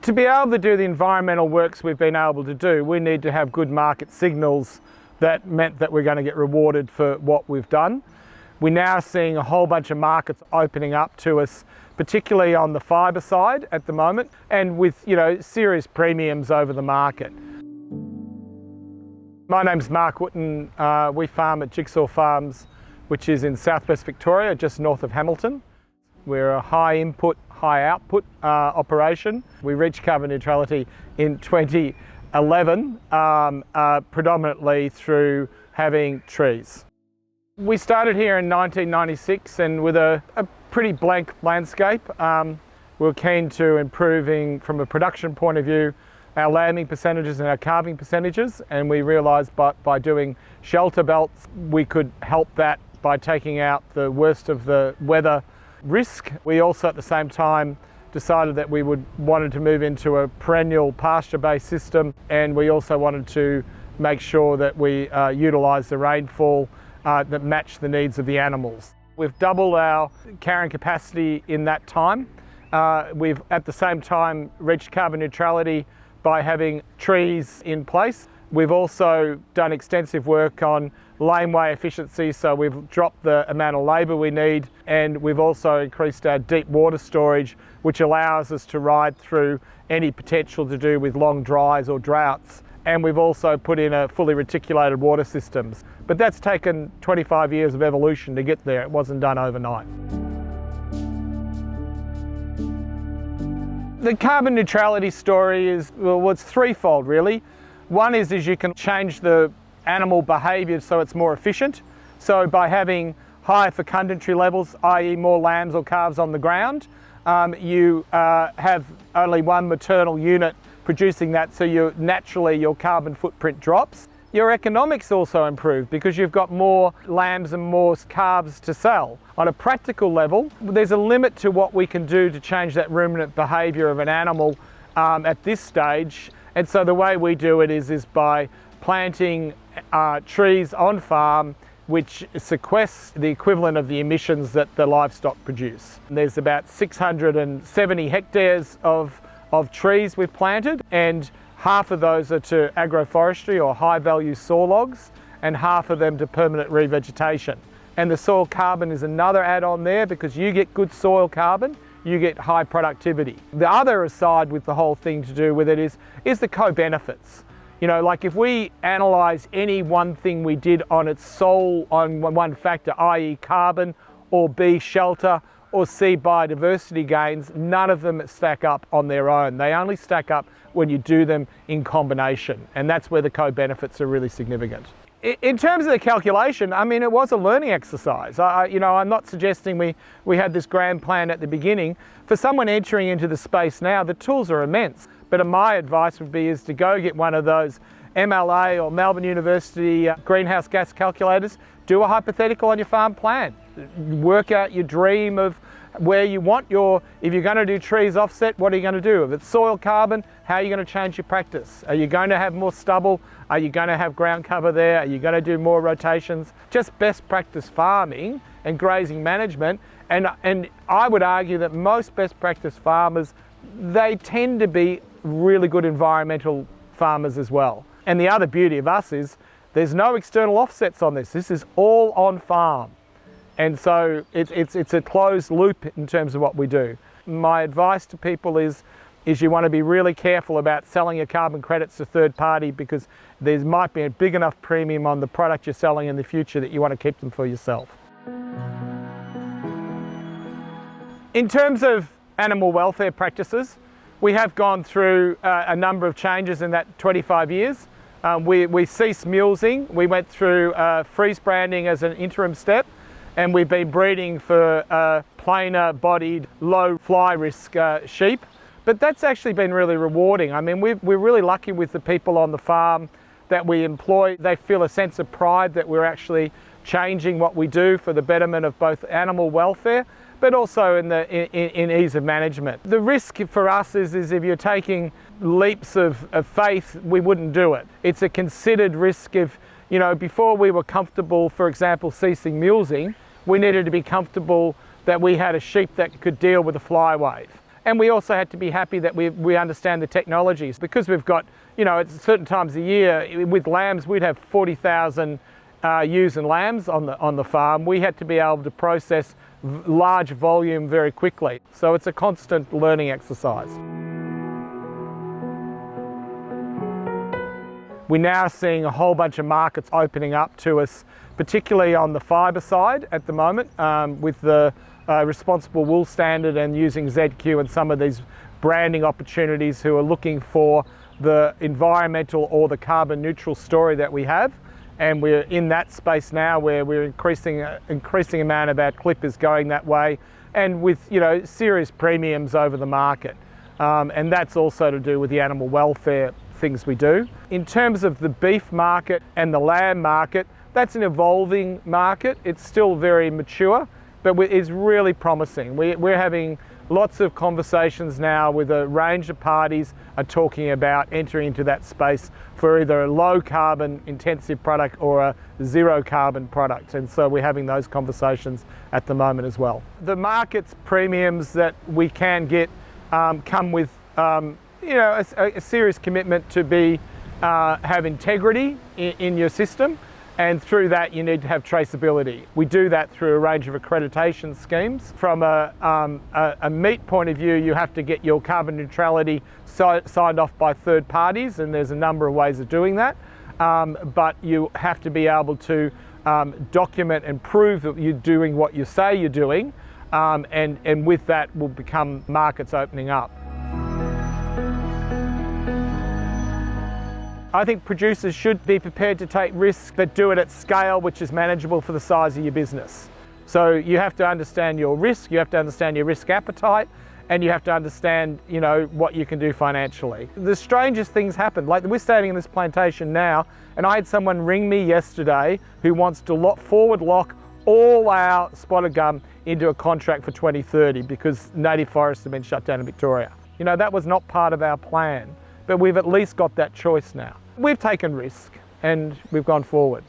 To be able to do the environmental works we've been able to do, we need to have good market signals that meant that we're going to get rewarded for what we've done. We're now seeing a whole bunch of markets opening up to us, particularly on the fibre side at the moment, and with serious premiums over the market. My name's Mark Wootton. We farm at Jigsaw Farms, which is in southwest Victoria, just north of Hamilton. We're a high input, high output operation. We reached carbon neutrality in 2011, predominantly through having trees. We started here in 1996 and with a pretty blank landscape. We were keen to improving, from a production point of view, our lambing percentages and our calving percentages, and we realised by doing shelter belts we could help that by taking out the worst of the weather risk. We also at the same time decided that we wanted to move into a perennial pasture-based system, and we also wanted to make sure that we utilise the rainfall that matched the needs of the animals. We've doubled our carrying capacity in that time. We've at the same time reached carbon neutrality by having trees in place. We've also done extensive work on laneway efficiency, so we've dropped the amount of labour we need, and we've also increased our deep water storage, which allows us to ride through any potential to do with long dries or droughts. And we've also put in a fully reticulated water systems. But that's taken 25 years of evolution to get there. It wasn't done overnight. The carbon neutrality story is, well, it's threefold really. One is you can change the animal behaviour so it's more efficient. So by having higher fecundatory levels, i.e. more lambs or calves on the ground, you have only one maternal unit producing that, so naturally your carbon footprint drops. Your economics also improve because you've got more lambs and more calves to sell. On a practical level, there's a limit to what we can do to change that ruminant behaviour of an animal at this stage. And so the way we do it is by planting trees on farm which sequests the equivalent of the emissions that the livestock produce. And there's about 670 hectares of trees we've planted, and half of those are to agroforestry or high value saw logs, and half of them to permanent revegetation. And the soil carbon is another add-on there, because you get good soil carbon, you get high productivity. The other aside with the whole thing to do with it is the co-benefits. Like if we analyse any one thing we did on its sole, on one factor, i.e. carbon, or B, shelter, or C, biodiversity gains, none of them stack up on their own. They only stack up when you do them in combination, and that's where the co-benefits are really significant. In terms of the calculation, I mean, it was a learning exercise. I'm not suggesting we had this grand plan at the beginning. For someone entering into the space now, the tools are immense. But my advice would be to go get one of those MLA or Melbourne University greenhouse gas calculators, do a hypothetical on your farm plan, work out your dream of where you want if you're going to do trees offset, what are you going to do? If it's soil carbon, how are you going to change your practice? Are you going to have more stubble? Are you going to have ground cover there? Are you going to do more rotations? Just best practice farming and grazing management. And I would argue that most best practice farmers, they tend to be really good environmental farmers as well. And the other beauty of us is there's no external offsets on this. This is all on farm. And so it's a closed loop in terms of what we do. My advice to people is you want to be really careful about selling your carbon credits to third party, because there might be a big enough premium on the product you're selling in the future that you want to keep them for yourself. In terms of animal welfare practices, we have gone through a number of changes in that 25 years. We ceased mulesing. We went through freeze branding as an interim step, and we've been breeding for plainer bodied, low fly risk sheep. But that's actually been really rewarding. I mean, we're really lucky with the people on the farm that we employ. They feel a sense of pride that we're actually changing what we do for the betterment of both animal welfare, but also in ease of management. The risk for us is if you're taking leaps of faith, we wouldn't do it. It's a considered risk. If, before we were comfortable, for example, ceasing mulesing, we needed to be comfortable that we had a sheep that could deal with a fly wave. And we also had to be happy that we understand the technologies, because we've got, you know, at certain times a year with lambs, we'd have 40,000 ewes and lambs on the farm. We had to be able to process large volume very quickly. So it's a constant learning exercise. We're now seeing a whole bunch of markets opening up to us, particularly on the fibre side at the moment, with the responsible wool standard and using ZQ and some of these branding opportunities who are looking for the environmental or the carbon neutral story that we have. And we're in that space now where we're increasing amount of our clip is going that way, and with, you know, serious premiums over the market. And that's also to do with the animal welfare things we do. In terms of the beef market and the lamb market, that's an evolving market. It's still very mature, but it's really promising. We're having lots of conversations now with a range of parties are talking about entering into that space for either a low carbon intensive product or a zero carbon product. And so we're having those conversations at the moment as well. The market's premiums that we can get come with you know, a serious commitment to have integrity in your system. And through that, you need to have traceability. We do that through a range of accreditation schemes. From a meat point of view, you have to get your carbon neutrality signed off by third parties, and there's a number of ways of doing that. But you have to be able to document and prove that you're doing what you say you're doing, and with that will become markets opening up. I think producers should be prepared to take risks, but do it at scale which is manageable for the size of your business. So you have to understand your risk, you have to understand your risk appetite, and you have to understand, you know, what you can do financially. The strangest things happen. Like, we're standing in this plantation now, and I had someone ring me yesterday who wants to forward lock all our spotted gum into a contract for 2030 because native forests have been shut down in Victoria. You know, that was not part of our plan, but we've at least got that choice now. We've taken risk and we've gone forward.